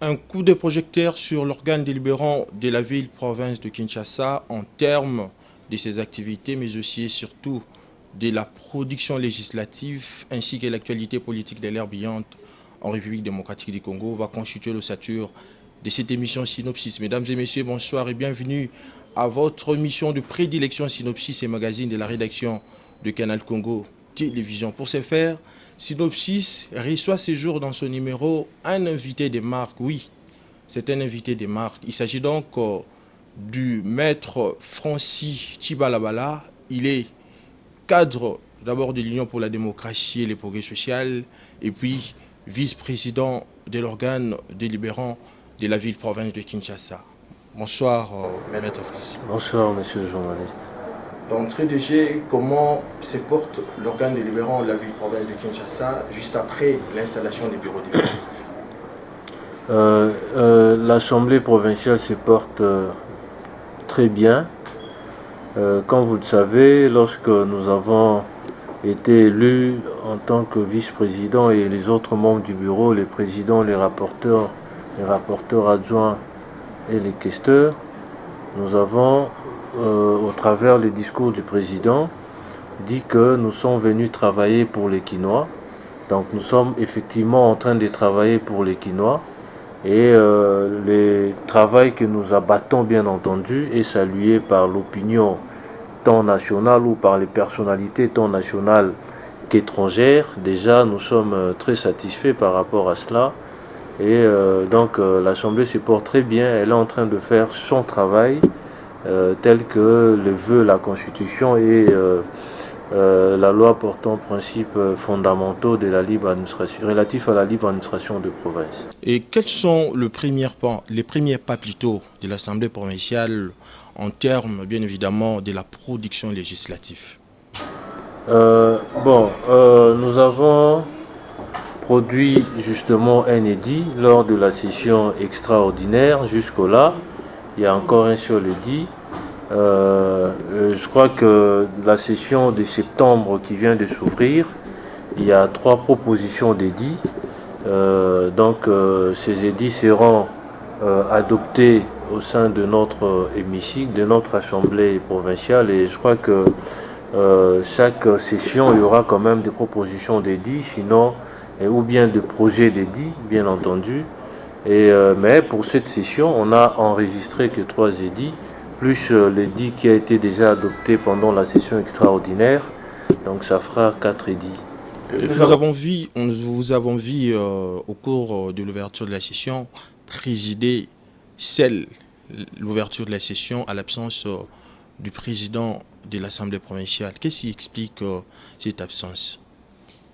un coup de projecteur sur l'organe délibérant de la ville-province de Kinshasa en termes de ses activités, mais aussi et surtout de la production législative ainsi que l'actualité politique de l'ère brillante en République démocratique du Congo va constituer l'ossature de cette émission Synopsis. Mesdames et messieurs, bonsoir et bienvenue à votre émission de prédilection Synopsis et magazine de la rédaction de Canal Congo Télévision. Pour ce faire, Synopsis reçoit ce jour dans son numéro un invité de marque. Oui, c'est un invité de marque. Il s'agit donc du maître Francis Tibalabala. Il est cadre d'abord de l'Union pour la démocratie et le progrès social et puis vice-président de l'organe délibérant de la ville-province de Kinshasa. Bonsoir, maître Francis. Bonsoir, monsieur le journaliste. D'entrée de jeu, comment se porte l'organe délibérant de la ville-province de Kinshasa juste après l'installation des bureaux des L'Assemblée provinciale se porte très bien. Comme vous le savez, lorsque nous avons été élus en tant que vice-président et les autres membres du bureau, les présidents, les rapporteurs adjoints et les questeurs, nous avons, au travers des discours du président, dit que nous sommes venus travailler pour les Quinois. Donc nous sommes effectivement en train de travailler pour les Quinois. Et le travail que nous abattons, bien entendu, est salué par l'opinion tant nationale ou par les personnalités tant nationales qu'étrangères. Déjà, nous sommes très satisfaits par rapport à cela. Et donc, l'Assemblée se porte très bien. Elle est en train de faire son travail tel que le veut la Constitution et la loi portant principes fondamentaux de la libre administration, relatifs à la libre administration de province. Et quels sont les premiers pas plutôt de l'Assemblée provinciale en termes, bien évidemment, de la production législative? Nous avons produit justement un édit lors de la session extraordinaire. Jusqu'au-là, il y a encore un seul édit. Je crois que la session de septembre qui vient de s'ouvrir, il y a 3 propositions d'édits. Ces édits seront adoptés au sein de notre hémicycle, de notre assemblée provinciale, et je crois que chaque session, il y aura quand même des propositions d'édits, sinon, ou bien de projets d'édits, bien entendu. Mais pour cette session, on n'a enregistré que 3 édits, plus l'édit qui a été déjà adopté pendant la session extraordinaire, donc ça fera 4 édits. Nous avons vu au cours de l'ouverture de la session présider l'ouverture de la session à l'absence du président de l'Assemblée provinciale. Qu'est-ce qui explique cette absence?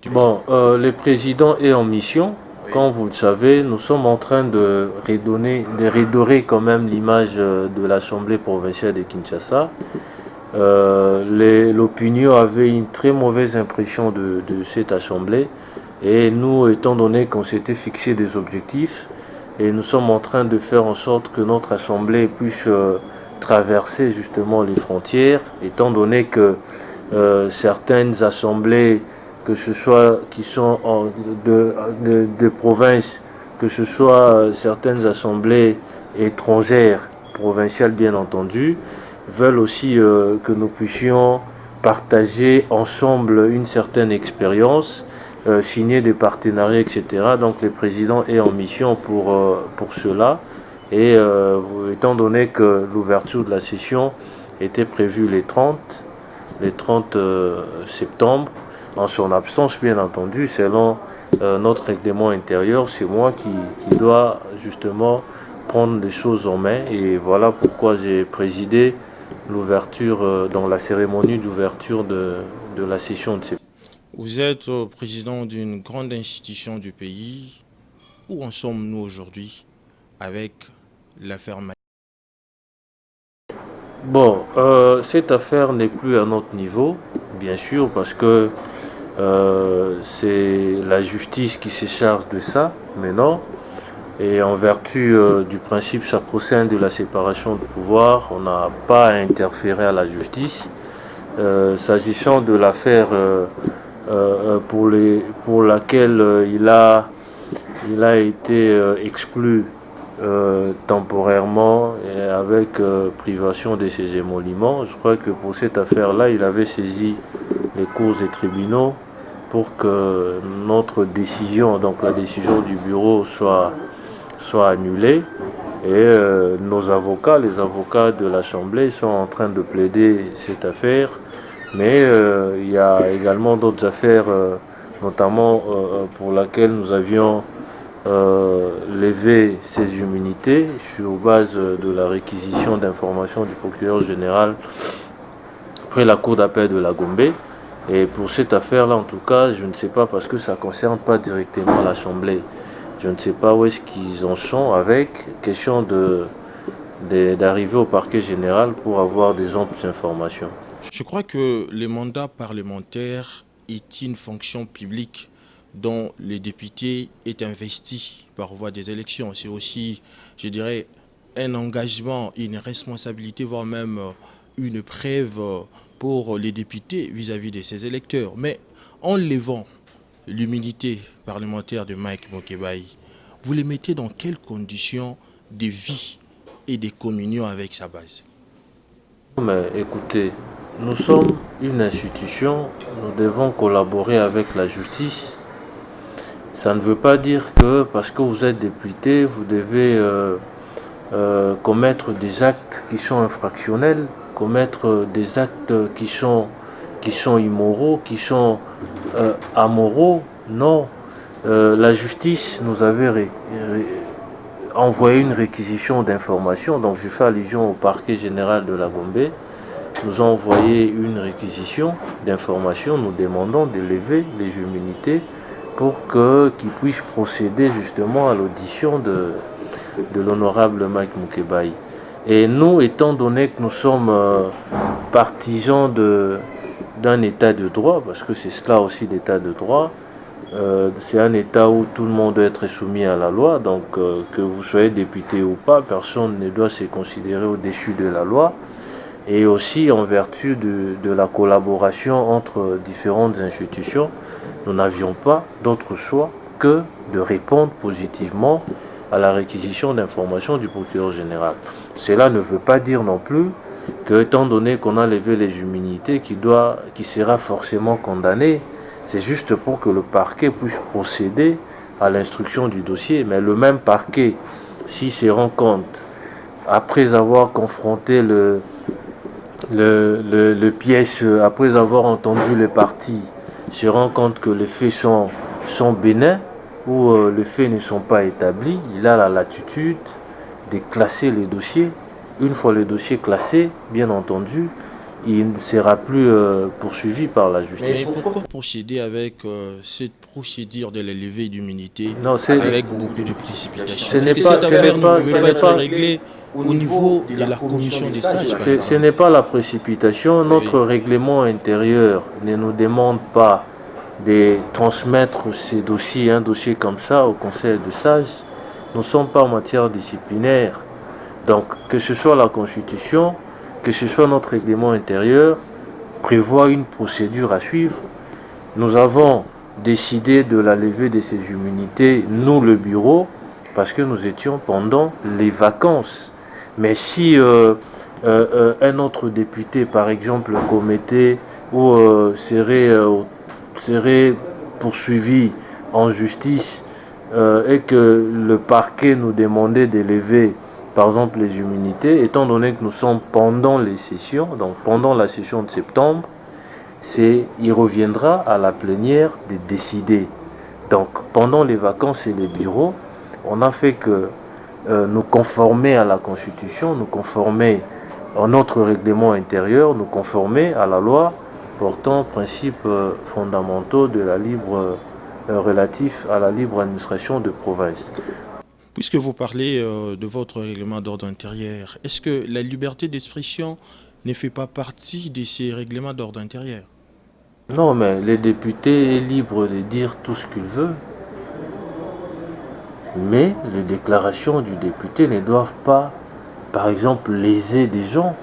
Le président est en mission. Comme vous le savez, nous sommes en train de redorer quand même l'image de l'Assemblée provinciale de Kinshasa. L'opinion avait une très mauvaise impression de cette assemblée et nous, étant donné qu'on s'était fixé des objectifs et nous sommes en train de faire en sorte que notre assemblée puisse traverser justement les frontières, étant donné que certaines assemblées, que ce soit qui sont de province, que ce soit certaines assemblées étrangères, provinciales bien entendu, veulent aussi que nous puissions partager ensemble une certaine expérience, signer des partenariats, etc. Donc le président est en mission pour cela. Et étant donné que l'ouverture de la session était prévue les 30 septembre, en son absence bien entendu, selon notre règlement intérieur, c'est moi qui dois justement prendre les choses en main. Et voilà pourquoi j'ai présidé l'ouverture, dans la cérémonie d'ouverture de la session de septembre. Vous êtes président d'une grande institution du pays. Où en sommes-nous aujourd'hui avec l'affaire Maï? Cette affaire n'est plus à notre niveau, bien sûr, parce que c'est la justice qui se charge de ça maintenant. Et en vertu du principe sacro-saint de la séparation de pouvoir, on n'a pas à interférer à la justice. S'agissant de l'affaire pour laquelle il a été exclu temporairement et avec privation de ses émoluments. Je crois que pour cette affaire-là, il avait saisi les cours et tribunaux pour que notre décision, donc la décision du bureau, soit annulée. Et nos avocats, les avocats de l'Assemblée, sont en train de plaider cette affaire. Mais il y a également d'autres affaires, notamment pour laquelle nous avions levé ces immunités sur base de la réquisition d'informations du procureur général près la cour d'appel de la Gombe. Et pour cette affaire-là, en tout cas, je ne sais pas, parce que ça ne concerne pas directement l'Assemblée. Je ne sais pas où est-ce qu'ils en sont avec question d'arriver au parquet général pour avoir des amples informations. Je crois que le mandat parlementaire est une fonction publique dont le député est investi par voie des élections. C'est aussi, je dirais, un engagement, une responsabilité, voire même une preuve pour les députés vis-à-vis de ses électeurs. Mais en levant l'immunité parlementaire de Mike Mokebai, vous les mettez dans quelles conditions de vie et de communion avec sa base? Mais écoutez, nous sommes une institution, nous devons collaborer avec la justice. Ça ne veut pas dire que parce que vous êtes député, vous devez commettre des actes qui sont infractionnels, commettre des actes qui sont immoraux, qui sont amoraux. Non. La justice nous avait envoyé une réquisition d'informations, donc je fais allusion au parquet général de la Gombe, nous a envoyé une réquisition d'informations nous demandant de lever les immunités pour qu'ils puissent procéder justement à l'audition de l'honorable Mike Mokebai. Et nous, étant donné que nous sommes partisans d'un état de droit, parce que c'est cela aussi l'état de droit, c'est un état où tout le monde doit être soumis à la loi, donc que vous soyez député ou pas, personne ne doit se considérer au-dessus de la loi. Et aussi en vertu de la collaboration entre différentes institutions, nous n'avions pas d'autre choix que de répondre positivement à la réquisition d'informations du procureur général. Cela ne veut pas dire non plus que, étant donné qu'on a levé les immunités, qui sera forcément condamné, c'est juste pour que le parquet puisse procéder à l'instruction du dossier. Mais le même parquet, s'il se rend compte, après avoir confronté le pièce, après avoir entendu les parties, se rend compte que les faits sont bénins ou les faits ne sont pas établis, il a la latitude de classer les dossiers. Une fois le dossier classé, bien entendu, il ne sera plus poursuivi par la justice. Mais pourquoi procéder avec cette procédure de la levée d'immunité avec beaucoup de précipitation? Est-ce que cette affaire ne pouvait pas être réglée au niveau de la commission des sages? Ce n'est pas la précipitation. Notre règlement intérieur ne nous demande pas de transmettre ces dossiers, un dossier comme ça, au conseil de sages. Nous ne sommes pas en matière disciplinaire. Donc, que ce soit la Constitution, que ce soit notre règlement intérieur, prévoit une procédure à suivre. Nous avons décidé de la levée de ces immunités, nous le bureau, parce que nous étions pendant les vacances. Mais si un autre député, par exemple, commettait ou serait poursuivi en justice et que le parquet nous demandait de lever, par exemple, les immunités, étant donné que nous sommes pendant les sessions, donc pendant la session de septembre, il reviendra à la plénière de décider. Donc, pendant les vacances et les bureaux, on a fait que nous conformer à la Constitution, nous conformer à notre règlement intérieur, nous conformer à la loi portant principes fondamentaux de la relatifs à la libre administration de province. Puisque vous parlez de votre règlement d'ordre intérieur, est-ce que la liberté d'expression ne fait pas partie de ces règlements d'ordre intérieur? Non, mais le député est libre de dire tout ce qu'il veut. Mais les déclarations du député ne doivent pas, par exemple, léser des gens.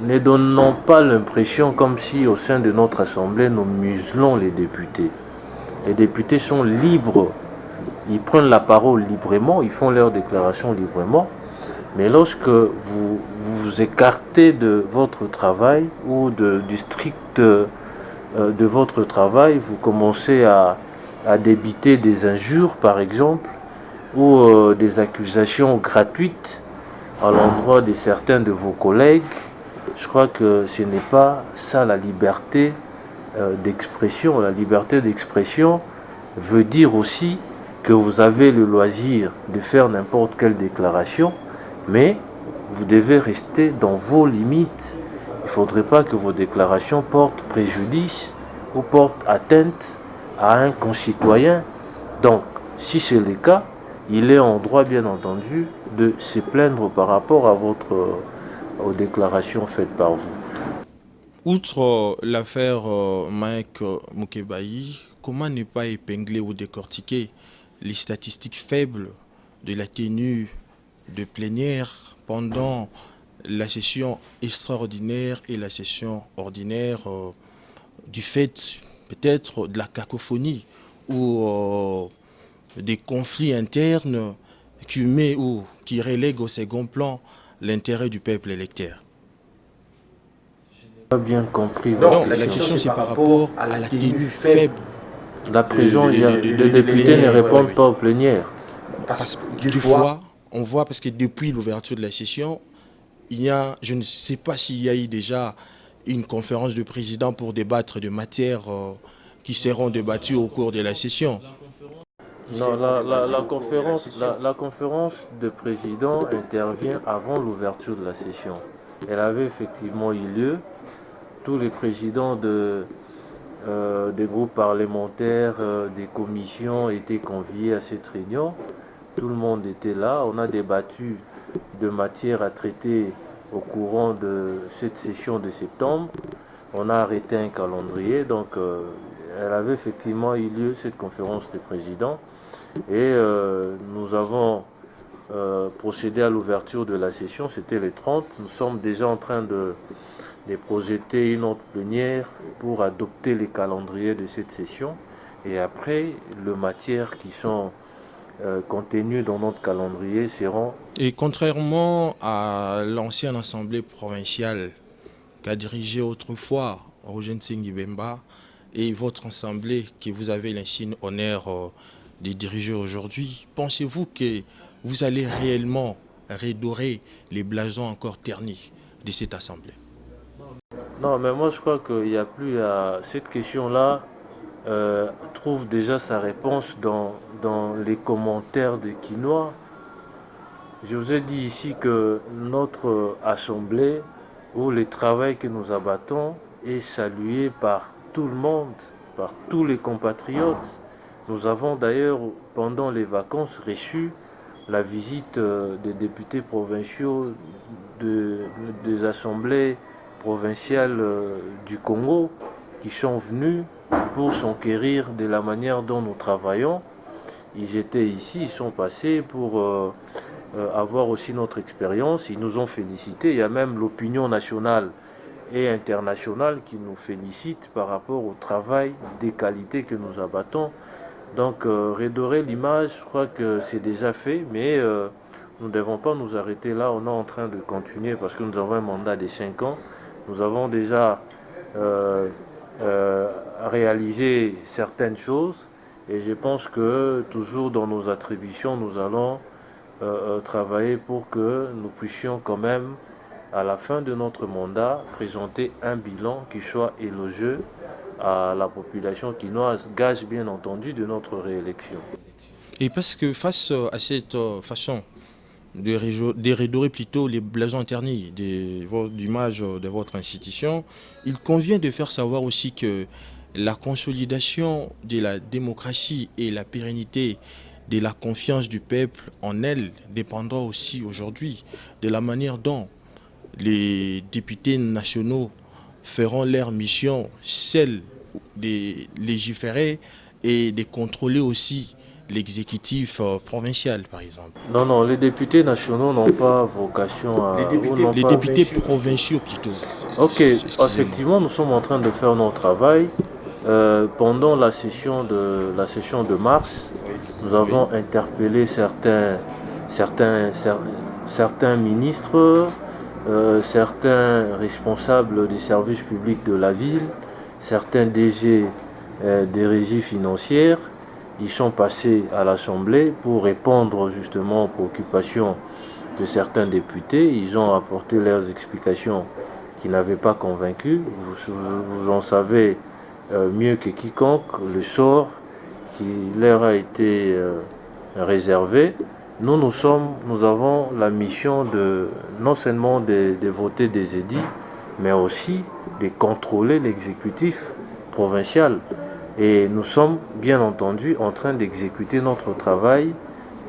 Ne donnons pas l'impression comme si au sein de notre assemblée nous muselons les députés. Les députés sont libres ils prennent la parole librement, ils font leurs déclarations librement. Mais lorsque vous vous écartez de votre travail ou du strict de votre travail, vous commencez à débiter des injures, par exemple, ou des accusations gratuites à l'endroit de certains de vos collègues. Je crois que ce n'est pas ça la liberté d'expression. La liberté d'expression veut dire aussi que vous avez le loisir de faire n'importe quelle déclaration, mais vous devez rester dans vos limites. Il ne faudrait pas que vos déclarations portent préjudice ou portent atteinte à un concitoyen. Donc, si c'est le cas, il est en droit, bien entendu, de se plaindre par rapport à aux déclarations faites par vous. Outre l'affaire Mike Mukebayi, comment ne pas épingler ou décortiquer les statistiques faibles de la tenue de plénière pendant la session extraordinaire et la session ordinaire du fait peut-être de la cacophonie ou des conflits internes qui met ou qui relèguent au second plan l'intérêt du peuple électeur? Pas bien compris. Non, la question c'est par rapport à la tenue faible. La prison, les députés ne répondent pas aux plénières. Parce que des fois, on voit, parce que depuis l'ouverture de la session, il y a, je ne sais pas s'il y a eu déjà une conférence de président pour débattre de matières qui seront débattues au cours de la session. Non, la conférence de président intervient avant l'ouverture de la session. Elle avait effectivement eu lieu. Tous les présidents des groupes parlementaires, des commissions étaient conviés à cette réunion. Tout le monde était là. On a débattu de matières à traiter au courant de cette session de septembre. On a arrêté un calendrier. Donc, elle avait effectivement eu lieu, cette conférence des présidents. Et nous avons procédé à l'ouverture de la session. C'était le 30. Nous sommes déjà en train de projeter une autre plénière pour adopter les calendriers de cette session. Et après, les matières qui sont contenues dans notre calendrier seront... Et contrairement à l'ancienne assemblée provinciale qu'a dirigée autrefois Roger Nsinghi Bemba et votre assemblée que vous avez l'insigne honneur de diriger aujourd'hui, pensez-vous que vous allez réellement redorer les blasons encore ternis de cette assemblée? Non, mais moi je crois qu'il n'y a plus à... Cette question-là trouve déjà sa réponse dans les commentaires de Quinois. Je vous ai dit ici que notre assemblée, où le travail que nous abattons, est salué par tout le monde, par tous les compatriotes. Nous avons d'ailleurs, pendant les vacances, reçu la visite des députés provinciaux des assemblées provinciales du Congo qui sont venus pour s'enquérir de la manière dont nous travaillons. Ils étaient ici, ils sont passés pour avoir aussi notre expérience. Ils nous ont félicités. Il y a même l'opinion nationale et internationale qui nous félicite par rapport au travail des qualités que nous abattons. Donc redorer l'image, je crois que c'est déjà fait, mais nous ne devons pas nous arrêter là. On est en train de continuer parce que nous avons un mandat de 5 ans. Nous avons déjà réalisé certaines choses et je pense que toujours dans nos attributions, nous allons travailler pour que nous puissions quand même, à la fin de notre mandat, présenter un bilan qui soit élogieux à la population quinoise, gage bien entendu de notre réélection. Et parce que face à cette façon de redorer plutôt les blasons ternis d'image de votre institution, il convient de faire savoir aussi que la consolidation de la démocratie et la pérennité de la confiance du peuple en elle dépendra aussi aujourd'hui de la manière dont les députés nationaux feront leur mission, celle de légiférer et de contrôler aussi l'exécutif provincial, par exemple. Non, les députés nationaux n'ont pas vocation à... Les députés provinciaux plutôt. Ok, effectivement, nous sommes en train de faire notre travail Pendant la session de mars, nous avons interpellé certains ministres, certains responsables des services publics de la ville, certains DG des régies financières. Ils sont passés à l'Assemblée pour répondre justement aux préoccupations de certains députés. Ils ont apporté leurs explications qui n'avaient pas convaincu. Vous en savez mieux que quiconque le sort qui leur a été réservé. Nous avons la mission de non seulement de voter des édits, mais aussi de contrôler l'exécutif provincial. Et nous sommes bien entendu en train d'exécuter notre travail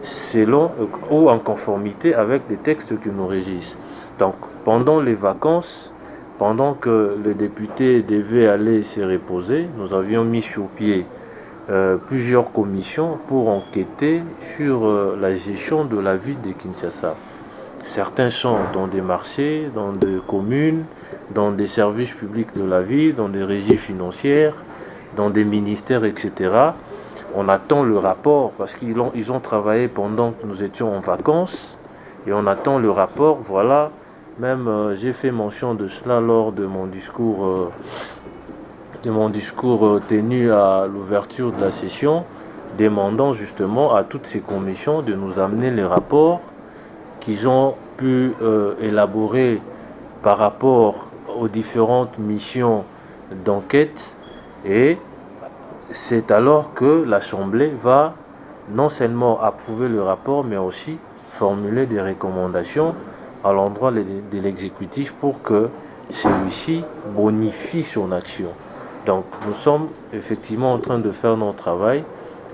selon ou en conformité avec les textes qui nous régissent. Donc pendant les vacances, pendant que les députés devaient aller se reposer, nous avions mis sur pied plusieurs commissions pour enquêter sur la gestion de la ville de Kinshasa. Certains sont dans des marchés, dans des communes, dans des services publics de la ville, dans des régies financières, dans des ministères, etc. On attend le rapport parce qu'ils ont travaillé pendant que nous étions en vacances et on attend le rapport. Voilà, même j'ai fait mention de cela lors de mon discours tenu à l'ouverture de la session, demandant justement à toutes ces commissions de nous amener les rapports qu'ils ont pu élaborer par rapport aux différentes missions d'enquête. Et c'est alors que l'Assemblée va non seulement approuver le rapport, mais aussi formuler des recommandations à l'endroit de l'exécutif pour que celui-ci bonifie son action. Donc nous sommes effectivement en train de faire notre travail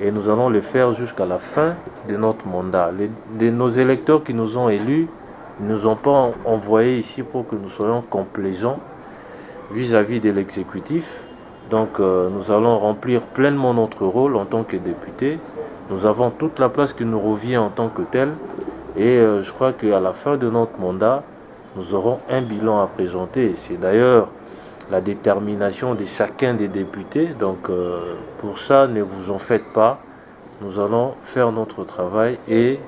et nous allons le faire jusqu'à la fin de notre mandat. Nos électeurs qui nous ont élus ne nous ont pas envoyés ici pour que nous soyons complaisants vis-à-vis de l'exécutif. Donc nous allons remplir pleinement notre rôle en tant que députés. Nous avons toute la place qui nous revient en tant que tel. Et je crois qu'à la fin de notre mandat, nous aurons un bilan à présenter. C'est d'ailleurs la détermination de chacun des députés. Donc pour ça, ne vous en faites pas. Nous allons faire notre travail et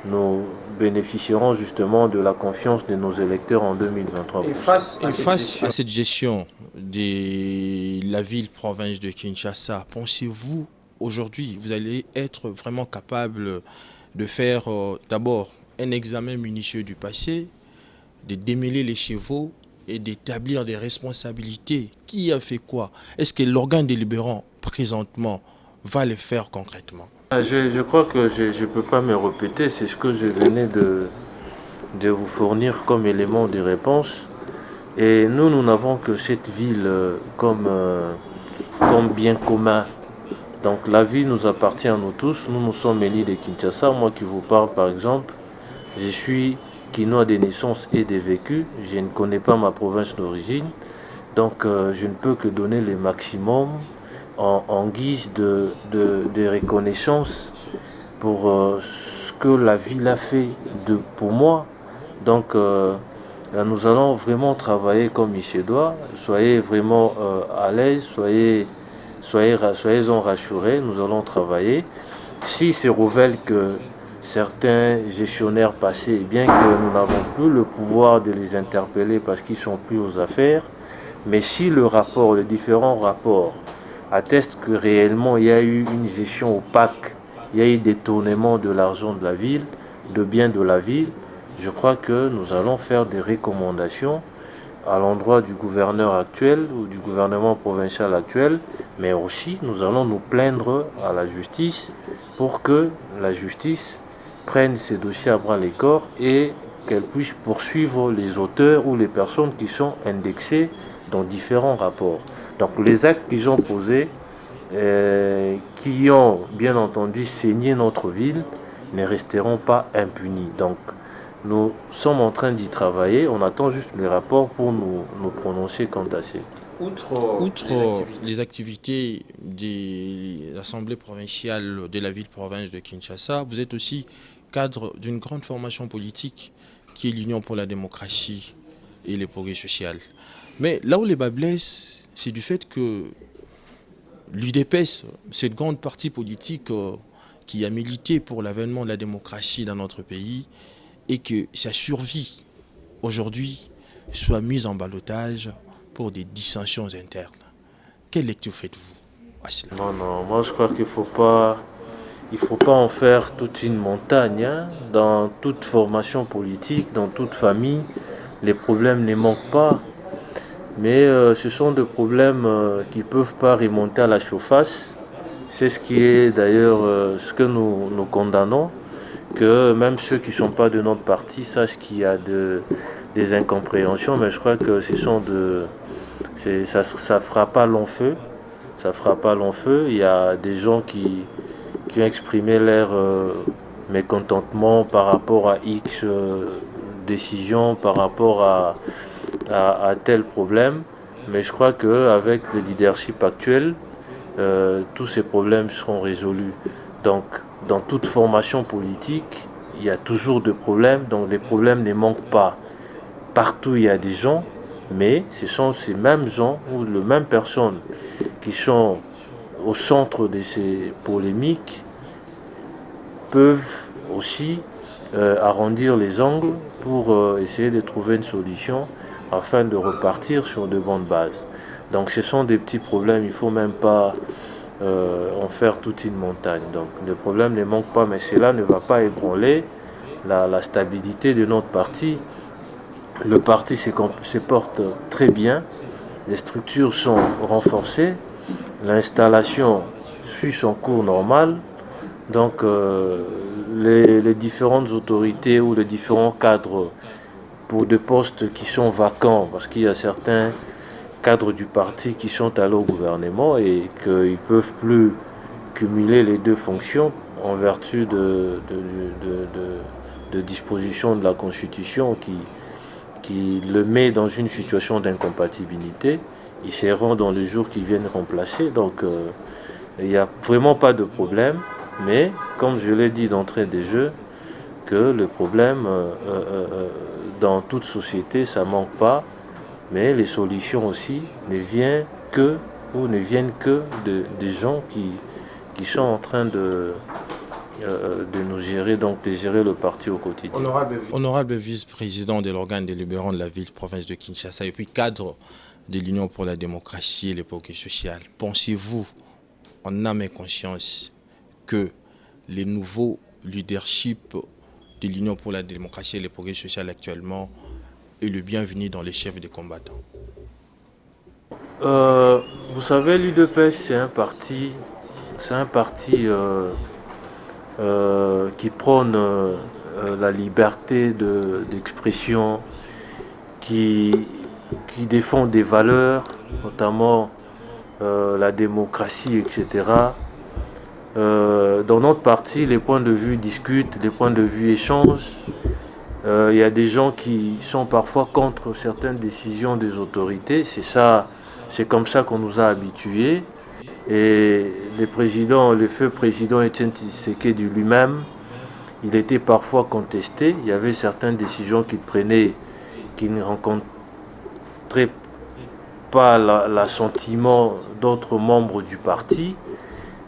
nous bénéficierons justement de la confiance de nos électeurs en 2023. Et face à cette gestion de la ville-province de Kinshasa, pensez-vous aujourd'hui, vous allez être vraiment capable de faire d'abord un examen minutieux du passé, de démêler les chevaux et d'établir des responsabilités? Qui a fait quoi? Est-ce que l'organe délibérant présentement va le faire concrètement? Je crois que je ne peux pas me répéter, c'est ce que je venais de vous fournir comme élément de réponse. Et nous n'avons que cette ville comme bien commun. Donc la ville nous appartient à nous tous. Nous sommes élus de Kinshasa. Moi qui vous parle par exemple, je suis Kinois des naissances et des vécus. Je ne connais pas ma province d'origine. Donc je ne peux que donner le maximum en guise de reconnaissance pour ce que la ville a fait pour moi. Donc nous allons vraiment travailler comme il se doit. Soyez vraiment à l'aise, soyez-en rassurés, nous allons travailler. S'il se révèle que certains gestionnaires passés, bien que nous n'avons plus le pouvoir de les interpeller parce qu'ils ne sont plus aux affaires, mais si les différents rapports attestent que réellement il y a eu une gestion opaque, il y a eu détournement de l'argent de la ville, de biens de la ville, je crois que nous allons faire des recommandations à l'endroit du gouverneur actuel ou du gouvernement provincial actuel, mais aussi nous allons nous plaindre à la justice pour que la justice prenne ces dossiers à bras le corps et qu'elle puisse poursuivre les auteurs ou les personnes qui sont indexées dans différents rapports. Donc les actes qu'ils ont posés, qui ont bien entendu saigné notre ville, ne resteront pas impunis. Donc nous sommes en train d'y travailler, on attend juste les rapports pour nous prononcer quant à ça. Outre les activités de l'Assemblée provinciale de la ville-province de Kinshasa, vous êtes aussi cadre d'une grande formation politique qui est l'Union pour la démocratie et le progrès social. Mais là où les bas blessent, c'est du fait que l'UDPS, cette grande partie politique qui a milité pour l'avènement de la démocratie dans notre pays, et que sa survie aujourd'hui soit mise en ballottage pour des dissensions internes. Quelle lecture faites-vous à cela? Non, non, moi je crois il faut pas en faire toute une montagne, hein. Dans toute formation politique, dans toute famille, les problèmes ne manquent pas. Mais ce sont des problèmes qui ne peuvent pas remonter à la surface. C'est ce qui est d'ailleurs ce que nous condamnons, que même ceux qui ne sont pas de notre parti sachent qu'il y a des incompréhensions, mais je crois que ça fera pas long feu. Ça fera pas long feu. Il y a des gens qui ont exprimé leur mécontentement par rapport à X décisions, par rapport à tel problème. Mais je crois qu'avec le leadership actuel, tous ces problèmes seront résolus. Donc, dans toute formation politique, il y a toujours des problèmes, donc les problèmes ne manquent pas. Partout, il y a des gens, mais ce sont ces mêmes gens ou les mêmes personnes qui sont au centre de ces polémiques peuvent aussi arrondir les angles pour essayer de trouver une solution afin de repartir sur de bonnes bases. Donc ce sont des petits problèmes, il ne faut même pas en faire toute une montagne. Donc les problèmes ne manquent pas, mais cela ne va pas ébranler la stabilité de notre parti. Le parti se porte très bien, les structures sont renforcées, l'installation suit son cours normal. Donc les différentes autorités ou les différents cadres pour des postes qui sont vacants, parce qu'il y a certains cadres du parti qui sont allés au gouvernement et qu'ils ne peuvent plus cumuler les deux fonctions en vertu de dispositions de la Constitution qui le met dans une situation d'incompatibilité. Ils seront dans les jours qui viennent remplacer. Donc il n'y a vraiment pas de problème. Mais comme je l'ai dit d'entrée des jeux, que le problème dans toute société, ça ne manque pas. Mais les solutions aussi ne viennent que des gens qui sont en train de nous gérer, donc de gérer le parti au quotidien. Honorable vice-président de l'organe délibérant de la ville-province de Kinshasa et puis cadre de l'Union pour la démocratie et les progrès sociaux, pensez-vous en âme et conscience que les nouveaux leaderships de l'Union pour la démocratie et les progrès sociaux actuellement est le bienvenu dans les chefs des combattants? Vous savez, l'UDPS, c'est un parti qui prône la liberté d'expression, qui défend des valeurs, notamment la démocratie, etc. Dans notre parti, les points de vue discutent, les points de vue échangent. Il y a des gens qui sont parfois contre certaines décisions des autorités. C'est comme ça qu'on nous a habitués. Et le feu président Etienne Tshisekedi lui-même, il était parfois contesté. Il y avait certaines décisions qu'il prenait qui ne rencontraient pas l'assentiment d'autres membres du parti,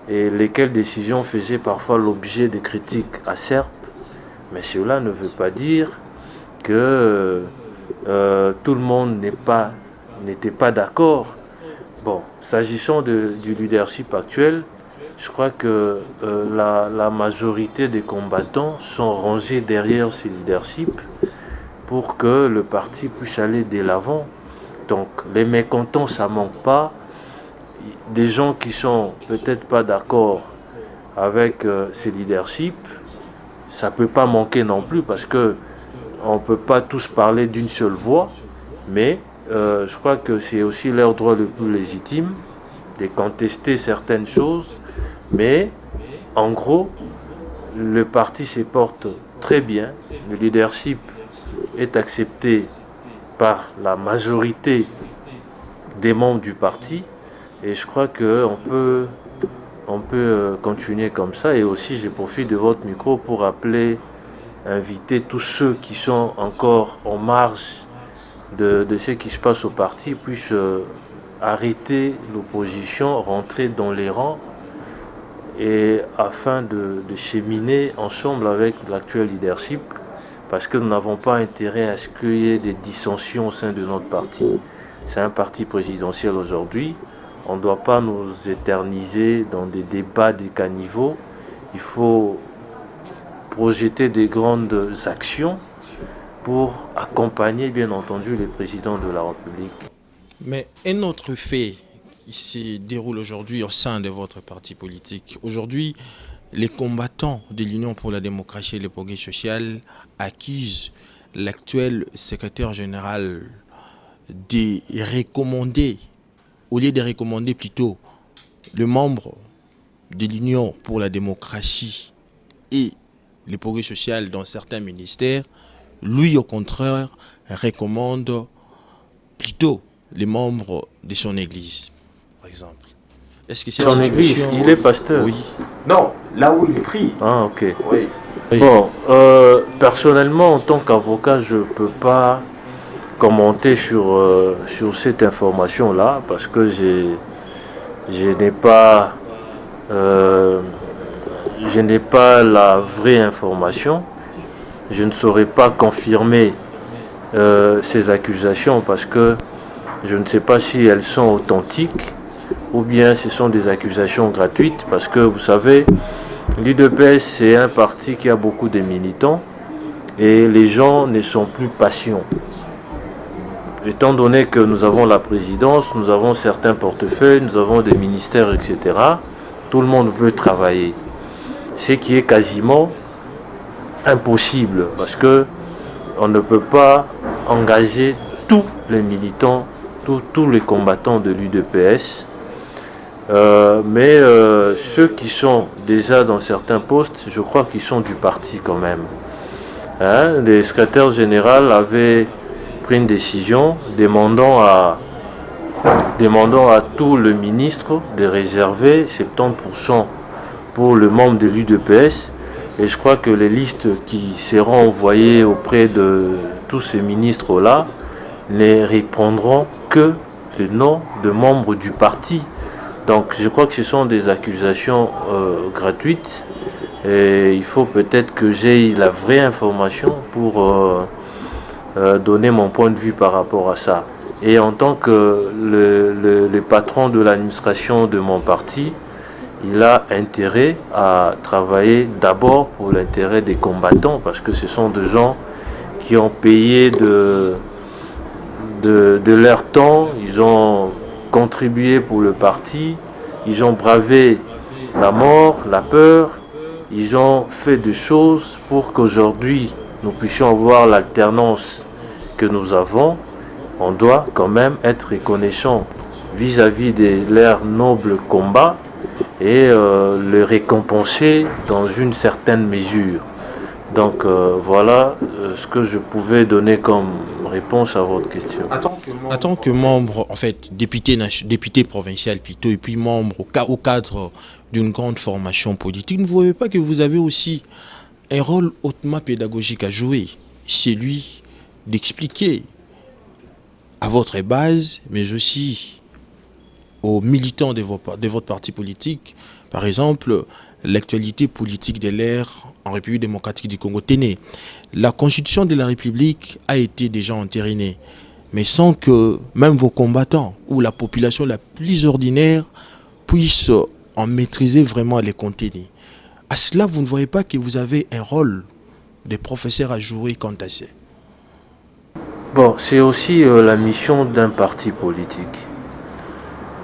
et lesquelles décisions faisaient parfois l'objet de critiques acerbes. Mais cela ne veut pas dire que tout le monde n'était pas d'accord. Bon, s'agissant du leadership actuel, je crois que la majorité des combattants sont rangés derrière ce leadership pour que le parti puisse aller de l'avant. Donc les mécontents, ça ne manque pas. Des gens qui sont peut-être pas d'accord avec ce leadership, ça ne peut pas manquer non plus parce que on ne peut pas tous parler d'une seule voix, mais je crois que c'est aussi leur droit le plus légitime de contester certaines choses, mais en gros, le parti se porte très bien, le leadership est accepté par la majorité des membres du parti, et je crois qu'on peut continuer comme ça. Et aussi, je profite de votre micro pour inviter tous ceux qui sont encore en marge de ce qui se passe au parti puissent arrêter l'opposition, rentrer dans les rangs et afin de cheminer ensemble avec l'actuel leadership, parce que nous n'avons pas intérêt à ce qu'il y ait des dissensions au sein de notre parti. C'est un parti présidentiel aujourd'hui. On ne doit pas nous éterniser dans des débats des caniveaux. Il faut projeter des grandes actions pour accompagner, bien entendu, les présidents de la République. Mais un autre fait qui se déroule aujourd'hui au sein de votre parti politique. Aujourd'hui, les combattants de l'Union pour la démocratie et le progrès social accusent l'actuel secrétaire général de recommander, au lieu de recommander plutôt le membre de l'Union pour la démocratie et le progrès social dans certains ministères, lui au contraire recommande plutôt les membres de son église, par exemple. Est-ce que cette son église, il est pasteur? Oui. Non, là où il prie. Ah, ok. Oui. Oui. Bon, personnellement, en tant qu'avocat, je ne peux pas commenter sur cette information-là, parce que je n'ai pas la vraie information. Je ne saurais pas confirmer ces accusations, parce que je ne sais pas si elles sont authentiques ou bien ce sont des accusations gratuites, parce que vous savez, l'UDPS, c'est un parti qui a beaucoup de militants et les gens ne sont plus patients. Étant donné que nous avons la présidence, nous avons certains portefeuilles, nous avons des ministères, etc., tout le monde veut travailler. Ce qui est quasiment impossible, parce que on ne peut pas engager tous les militants, tous les combattants de l'UDPS. Mais ceux qui sont déjà dans certains postes, je crois qu'ils sont du parti quand même. Hein? Le secrétaire général avait pris une décision demandant à tout le ministre de réserver 70% pour le membre de l'UDPS. Et je crois que les listes qui seront envoyées auprès de tous ces ministres-là ne reprendront que le nom de membres du parti. Donc je crois que ce sont des accusations gratuites, et il faut peut-être que j'aie la vraie information pour donner mon point de vue par rapport à ça. Et en tant que le patron de l'administration de mon parti, il a intérêt à travailler d'abord pour l'intérêt des combattants, parce que ce sont des gens qui ont payé de leur temps, ils ont contribué pour le parti, ils ont bravé la mort, la peur, ils ont fait des choses pour qu'aujourd'hui nous puissions avoir l'alternance que nous avons. On doit quand même être reconnaissant vis-à-vis de leur noble combat et le récompenser dans une certaine mesure. Donc voilà ce que je pouvais donner comme réponse à votre question. En tant que membre, en fait, député provincial plutôt, et puis membre au cadre d'une grande formation politique, ne voyez pas que vous avez aussi un rôle hautement pédagogique à jouer, celui d'expliquer à votre base, mais aussi aux militants de votre parti politique, par exemple, l'actualité politique de l'ère en République démocratique du Congo tenait. La constitution de la République a été déjà entérinée, mais sans que même vos combattants ou la population la plus ordinaire puisse en maîtriser vraiment les contenus. À cela, vous ne voyez pas que vous avez un rôle de professeur à jouer quant à ça? Bon, c'est aussi la mission d'un parti politique.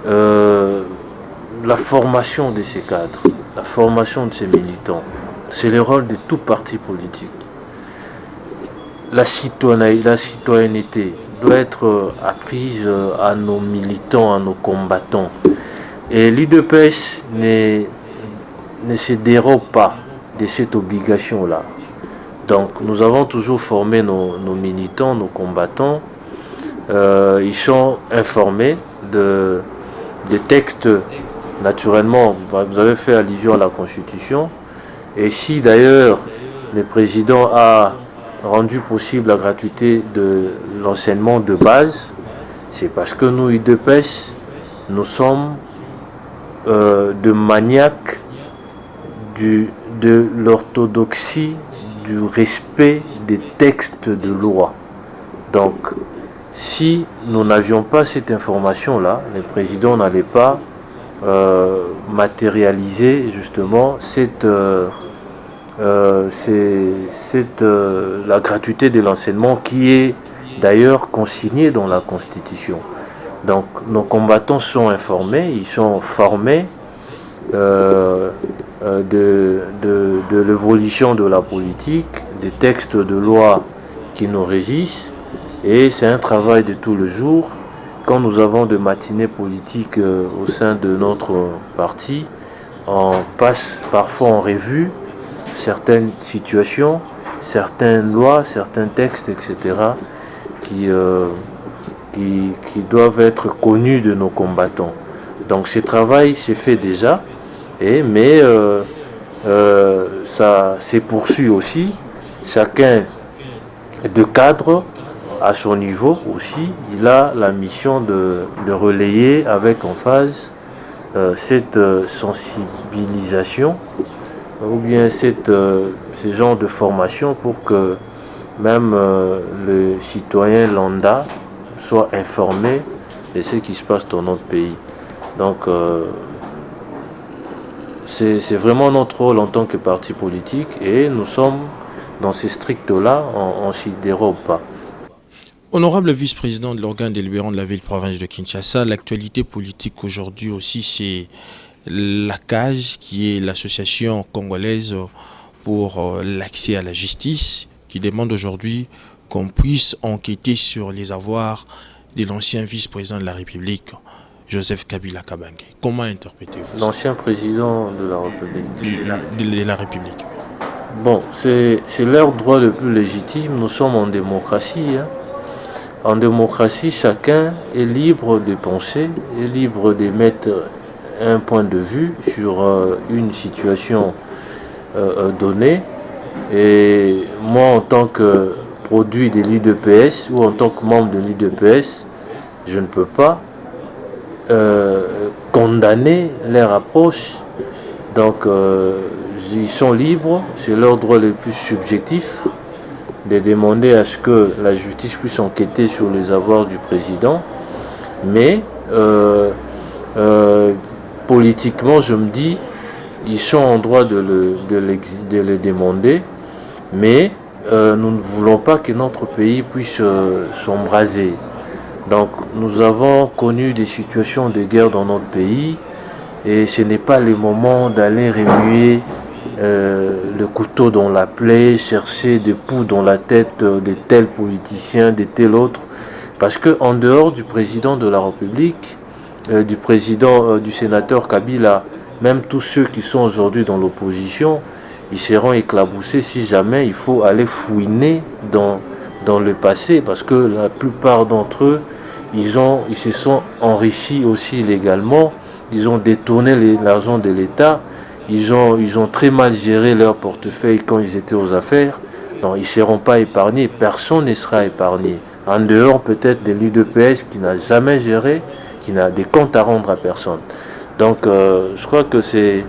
La formation de ces cadres, la formation de ces militants, c'est le rôle de tout parti politique. La citoyenneté doit être apprise à nos militants, à nos combattants. Et l'UDPS ne se dérobe pas de cette obligation-là. Donc nous avons toujours formé nos militants, nos combattants. Ils sont informés des textes. Naturellement, vous avez fait allusion à la Constitution. Et si d'ailleurs le président a rendu possible la gratuité de l'enseignement de base, c'est parce que nous, UDPS, nous sommes de maniaques de l'orthodoxie, du respect des textes de loi. Donc, si nous n'avions pas cette information-là, le président n'allait pas matérialiser justement la gratuité de l'enseignement qui est d'ailleurs consignée dans la Constitution. Donc nos combattants sont informés, ils sont formés de l'évolution de la politique, des textes de loi qui nous régissent, et c'est un travail de tout le jour. Quand nous avons des matinées politiques au sein de notre parti, on passe parfois en revue certaines situations, certaines lois, certains textes, etc., qui doivent être connus de nos combattants. Donc ce travail s'est fait déjà, mais ça s'est poursuivi aussi. Chacun de cadre à son niveau aussi, il a la mission de relayer avec emphase cette sensibilisation ou bien ce genre de formation pour que même le citoyen lambda soit informé de ce qui se passe dans notre pays. Donc c'est vraiment notre rôle en tant que parti politique et nous sommes dans ces stricts-là, on ne s'y dérobe pas. Honorable vice-président de l'organe délibérant de la ville-province de Kinshasa, l'actualité politique aujourd'hui aussi, c'est l'ACAJ, qui est l'association congolaise pour l'accès à la justice, qui demande aujourd'hui qu'on puisse enquêter sur les avoirs de l'ancien vice-président de la République, Joseph Kabila Kabange. Comment interprétez-vous ça? L'ancien président de la République. De la République. Bon, c'est leur droit le plus légitime. Nous sommes en démocratie. En démocratie, chacun est libre de penser, est libre d'émettre un point de vue sur une situation donnée. Et moi, en tant que produit de l'IDPS ou en tant que membre de l'IDPS, je ne peux pas condamner leur approche. Donc, ils sont libres, c'est leur droit le plus subjectif de demander à ce que la justice puisse enquêter sur les avoirs du président. Mais politiquement, je me dis, ils sont en droit de le demander, mais nous ne voulons pas que notre pays puisse s'embraser. Donc nous avons connu des situations de guerre dans notre pays et ce n'est pas le moment d'aller remuer le couteau dans la plaie, chercher des poux dans la tête de tel politicien, de tel autre, parce qu'en dehors du président de la République, du sénateur Kabila, même tous ceux qui sont aujourd'hui dans l'opposition, ils seront éclaboussés si jamais il faut aller fouiner dans le passé, parce que la plupart d'entre eux, ils se sont enrichis aussi légalement, ils ont détourné l'argent de l'État, ils ont très mal géré leur portefeuille quand ils étaient aux affaires. Non, ils ne seront pas épargnés, personne ne sera épargné. En dehors peut-être de l'UDPS qui n'a jamais géré, qui n'a des comptes à rendre à personne. Donc je crois que c'est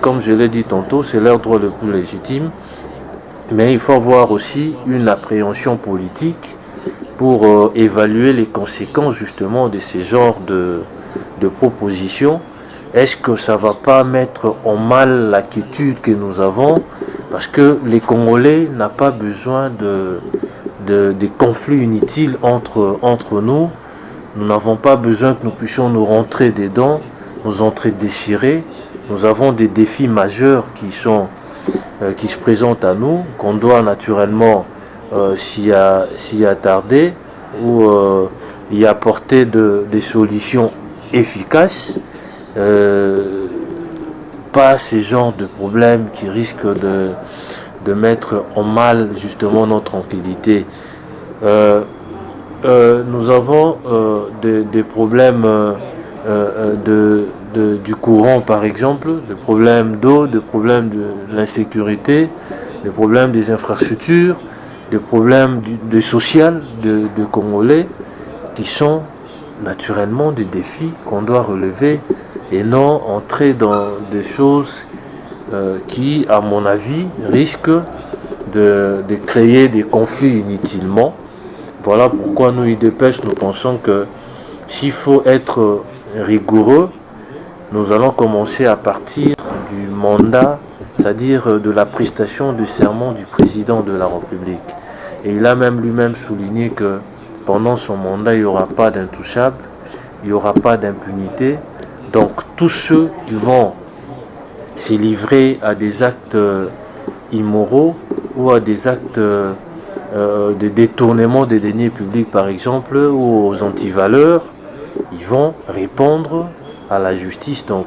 comme je l'ai dit tantôt, c'est leur droit le plus légitime. Mais il faut avoir aussi une appréhension politique pour évaluer les conséquences justement de ces genres de propositions. Est-ce que ça ne va pas mettre en mal la quiétude que nous avons? Parce que les Congolais n'ont pas besoin de conflits inutiles entre nous. Nous n'avons pas besoin que nous puissions nous rentrer dedans, nous entrer déchirés. Nous avons des défis majeurs qui se présentent à nous, qu'on doit naturellement s'y attarder ou y apporter des solutions efficaces. Pas ces genres de problèmes qui risquent de mettre en mal justement notre tranquillité. Nous avons des problèmes du courant par exemple, des problèmes d'eau, des problèmes de l'insécurité, des problèmes des infrastructures, des problèmes de social de Congolais qui sont naturellement des défis qu'on doit relever et non entrer dans des choses qui, à mon avis, risquent de créer des conflits inutilement. Voilà pourquoi nous, UDPS, nous pensons que s'il faut être rigoureux, nous allons commencer à partir du mandat, c'est-à-dire de la prestation du serment du président de la République. Et il a même lui-même souligné que pendant son mandat, il n'y aura pas d'intouchable, il n'y aura pas d'impunité. Donc tous ceux qui vont se livrer à des actes immoraux ou à des actes de détournement des deniers publics par exemple, ou aux antivaleurs, ils vont répondre à la justice. Donc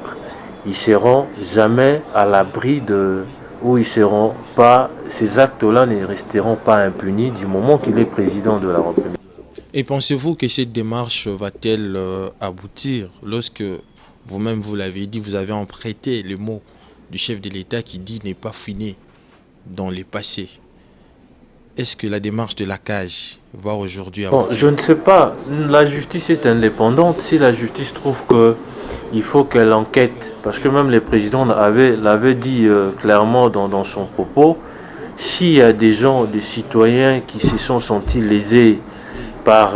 ils seront jamais à l'abri de... ou ils seront pas... ces actes-là ne resteront pas impunis du moment qu'il est président de la République. Et pensez-vous que cette démarche va-t-elle aboutir lorsque vous-même vous l'avez dit, vous avez emprunté le mot du chef de l'État qui dit ne pas fouiner dans le passé? Est-ce que la démarche de la CAJ va aujourd'hui aboutir? Bon, je ne sais pas. La justice est indépendante. Si la justice trouve qu'il faut qu'elle enquête, parce que même le président l'avait dit clairement dans son propos, s'il y a des gens, des citoyens qui se sont sentis lésés par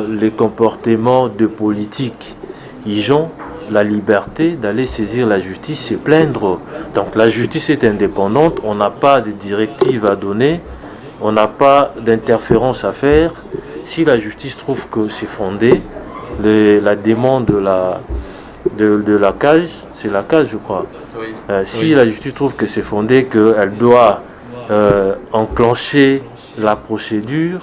les comportements de politique, ils ont la liberté d'aller saisir la justice et plaindre. Donc la justice est indépendante, on n'a pas de directives à donner, on n'a pas d'interférence à faire. Si la justice trouve que c'est fondé, la demande de la CAJ, c'est la CAJ je crois, si la justice trouve que c'est fondé, qu'elle doit enclencher la procédure,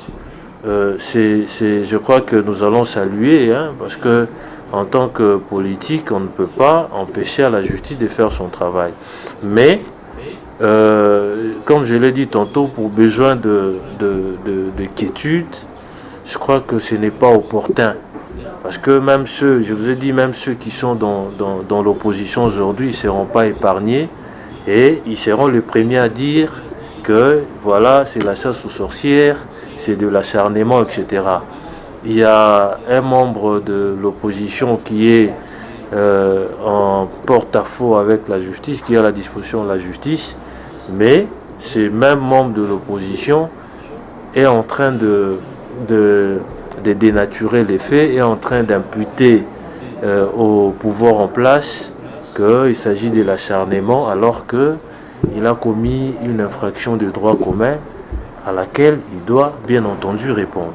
je crois que nous allons saluer, parce que en tant que politique, on ne peut pas empêcher à la justice de faire son travail. Mais, comme je l'ai dit tantôt, pour besoin de quiétude, je crois que ce n'est pas opportun. Parce que même ceux, je vous ai dit, même ceux qui sont dans l'opposition aujourd'hui, ils ne seront pas épargnés et ils seront les premiers à dire que voilà, c'est la chasse aux sorcières, c'est de l'acharnement, etc. Il y a un membre de l'opposition qui est en porte-à-faux avec la justice, qui est à la disposition de la justice, mais ce même membre de l'opposition est en train de dénaturer les faits, est en train d'imputer au pouvoir en place qu'il s'agit de l'acharnement, alors qu'il a commis une infraction de droit commun à laquelle il doit bien entendu répondre.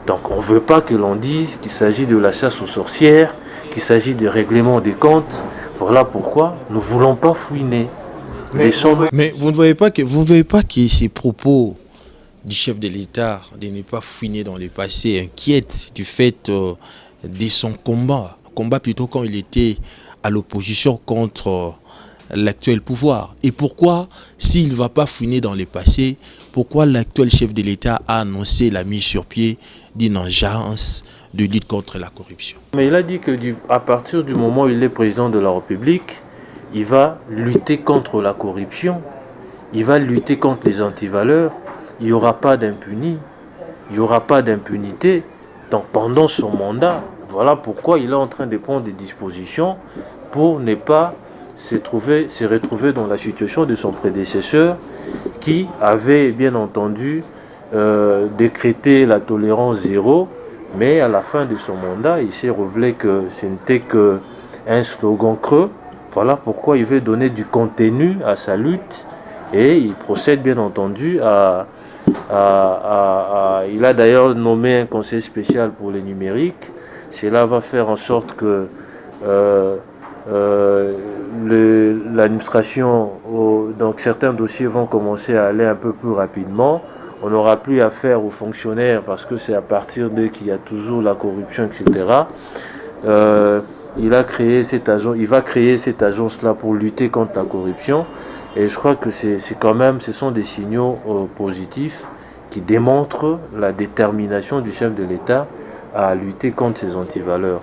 Donc on ne veut pas que l'on dise qu'il s'agit de la chasse aux sorcières, qu'il s'agit de règlement des comptes. Voilà pourquoi nous ne voulons pas fouiner. Mais vous ne voyez pas que ces propos du chef de l'État de ne pas fouiner dans le passé inquiètent du fait de son combat plutôt quand il était à l'opposition contre l'actuel pouvoir. Et pourquoi, s'il ne va pas fouiner dans le passé, pourquoi l'actuel chef de l'État a annoncé la mise sur pied d'une agence de lutte contre la corruption? Mais il a dit qu'à partir du moment où il est président de la République, il va lutter contre la corruption, il va lutter contre les antivaleurs, il n'y aura pas d'impunité, il n'y aura pas d'impunité. Donc pendant son mandat, voilà pourquoi il est en train de prendre des dispositions pour ne pas se retrouver dans la situation de son prédécesseur qui avait bien entendu décrété la tolérance zéro, mais à la fin de son mandat, il s'est révélé que ce n'était qu'un slogan creux. Voilà pourquoi il veut donner du contenu à sa lutte et il procède bien entendu il a d'ailleurs nommé un conseil spécial pour les numériques. Cela va faire en sorte que l'administration, donc certains dossiers vont commencer à aller un peu plus rapidement. On n'aura plus affaire aux fonctionnaires parce que c'est à partir d'eux qu'il y a toujours la corruption, etc. Il va créer cette agence-là pour lutter contre la corruption. Et je crois que c'est quand même, ce sont des signaux positifs qui démontrent la détermination du chef de l'État à lutter contre ces antivaleurs.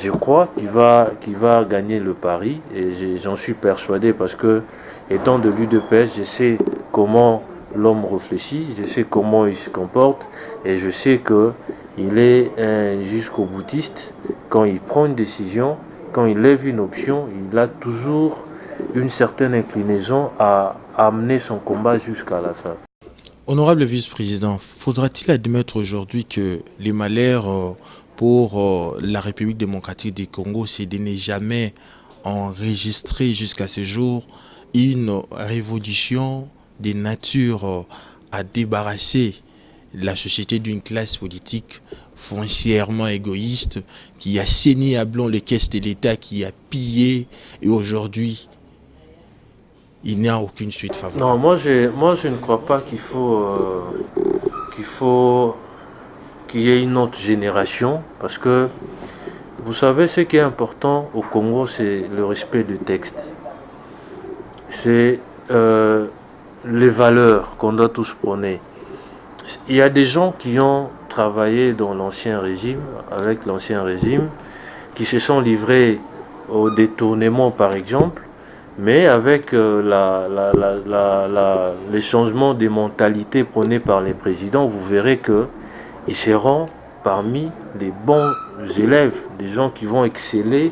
Je crois qu'il va gagner le pari et j'en suis persuadé parce que, étant de l'UDPS, je sais comment l'homme réfléchit, je sais comment il se comporte et je sais qu'il est un jusqu'au boutiste. Quand il prend une décision, quand il lève une option, il a toujours une certaine inclinaison à amener son combat jusqu'à la fin. Honorable vice-président, faudra-t-il admettre aujourd'hui que les malheurs pour la République démocratique du Congo, c'est de ne jamais enregistrer jusqu'à ce jour une révolution de nature à débarrasser la société d'une classe politique foncièrement égoïste qui a saigné à blanc les caisses de l'État, qui a pillé et aujourd'hui il n'y a aucune suite favorable. Non, moi je ne crois pas qu'il faut qu'il y ait une autre génération parce que vous savez ce qui est important au Congo, c'est le respect du texte. C'est les valeurs qu'on doit tous prôner. Il y a des gens qui ont travaillé dans l'ancien régime, avec l'ancien régime, qui se sont livrés au détournement par exemple, mais avec les changements des mentalités prônés par les présidents, vous verrez qu'ils seront parmi les bons élèves, des gens qui vont exceller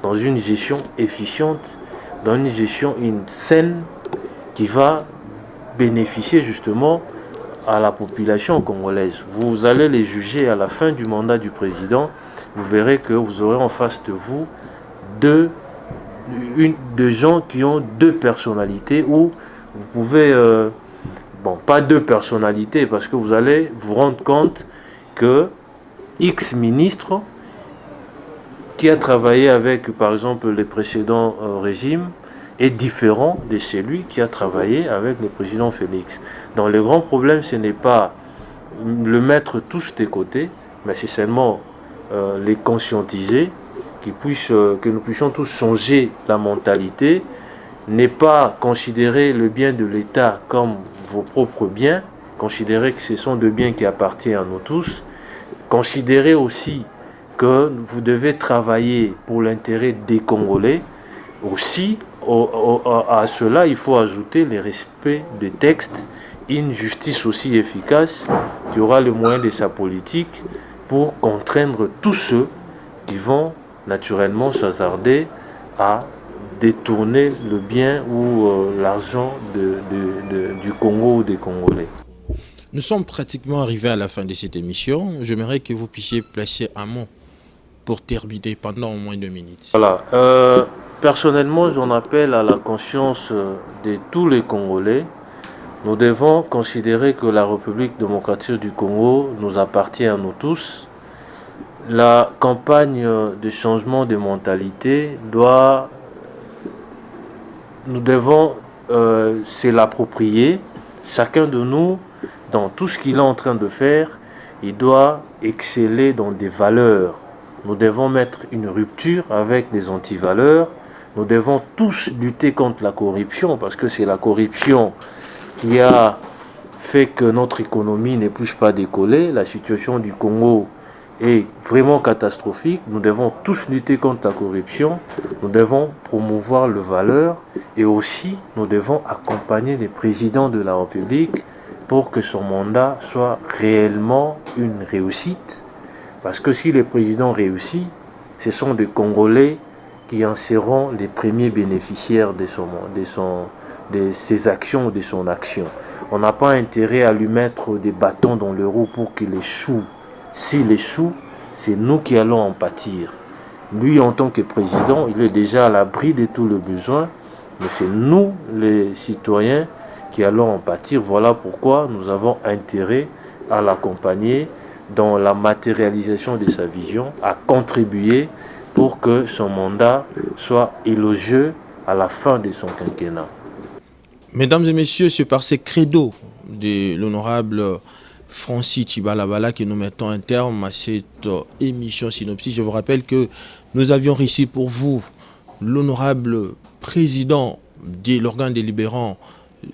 dans une gestion efficiente, dans une gestion saine qui va bénéficier justement à la population congolaise. Vous allez les juger à la fin du mandat du président, vous verrez que vous aurez en face de vous deux gens qui ont deux personnalités ou vous pouvez, pas deux personnalités parce que vous allez vous rendre compte que X ministre qui a travaillé avec par exemple les précédents régimes est différent de celui qui a travaillé avec le président Félix. Donc le grand problème ce n'est pas le mettre tous de côté, mais c'est seulement les conscientiser, que nous puissions tous changer la mentalité, n'est pas considérer le bien de l'État comme vos propres biens, considérer que ce sont des biens qui appartiennent à nous tous, considérer aussi que vous devez travailler pour l'intérêt des Congolais. Aussi, à cela, il faut ajouter le respect des textes, une justice aussi efficace qui aura le moyen de sa politique pour contraindre tous ceux qui vont naturellement s'hasarder à détourner le bien ou l'argent du Congo ou des Congolais. Nous sommes pratiquement arrivés à la fin de cette émission. J'aimerais que vous puissiez placer un mot pour terminer pendant au moins 2 minutes. Voilà. Personnellement, j'en appelle à la conscience de tous les Congolais. Nous devons considérer que la République démocratique du Congo nous appartient à nous tous. La campagne de changement de mentalité nous devons se l'approprier. Chacun de nous, dans tout ce qu'il est en train de faire, il doit exceller dans des valeurs. Nous devons mettre une rupture avec des antivaleurs. Nous devons tous lutter contre la corruption parce que c'est la corruption qui a fait que notre économie n'est plus pas décollée. La situation du Congo est vraiment catastrophique. Nous devons tous lutter contre la corruption. Nous devons promouvoir les valeurs et aussi nous devons accompagner les présidents de la République pour que son mandat soit réellement une réussite. Parce que si le président réussit, ce sont des Congolais qui en seront les premiers bénéficiaires de ses actions ou de son action. On n'a pas intérêt à lui mettre des bâtons dans les roues pour qu'il échoue. S'il échoue, c'est nous qui allons en pâtir. Lui, en tant que président, il est déjà à l'abri de tous les besoins, mais c'est nous, les citoyens, qui allons en pâtir. Voilà pourquoi nous avons intérêt à l'accompagner dans la matérialisation de sa vision, à contribuer pour que son mandat soit élogieux à la fin de son quinquennat. Mesdames et messieurs, c'est par ces credos de l'honorable Francis Tchibalabala que nous mettons un terme à cette émission Synopsis. Je vous rappelle que nous avions réussi pour vous l'honorable président de l'organe délibérant,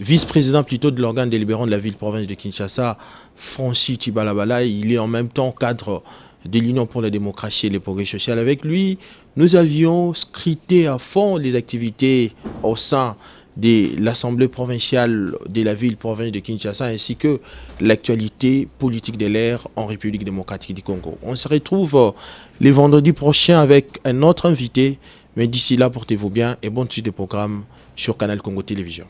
vice-président plutôt de l'organe délibérant de la ville-province de Kinshasa, Francis Tchibalabala. Il est en même temps cadre de l'Union pour la démocratie et le progrès social. Avec lui, nous avions scruté à fond les activités au sein de l'Assemblée provinciale de la ville-province de Kinshasa ainsi que l'actualité politique de l'ère en République démocratique du Congo. On se retrouve le vendredi prochain avec un autre invité, mais d'ici là, portez-vous bien et bonne suite de programme sur Canal Congo Télévision.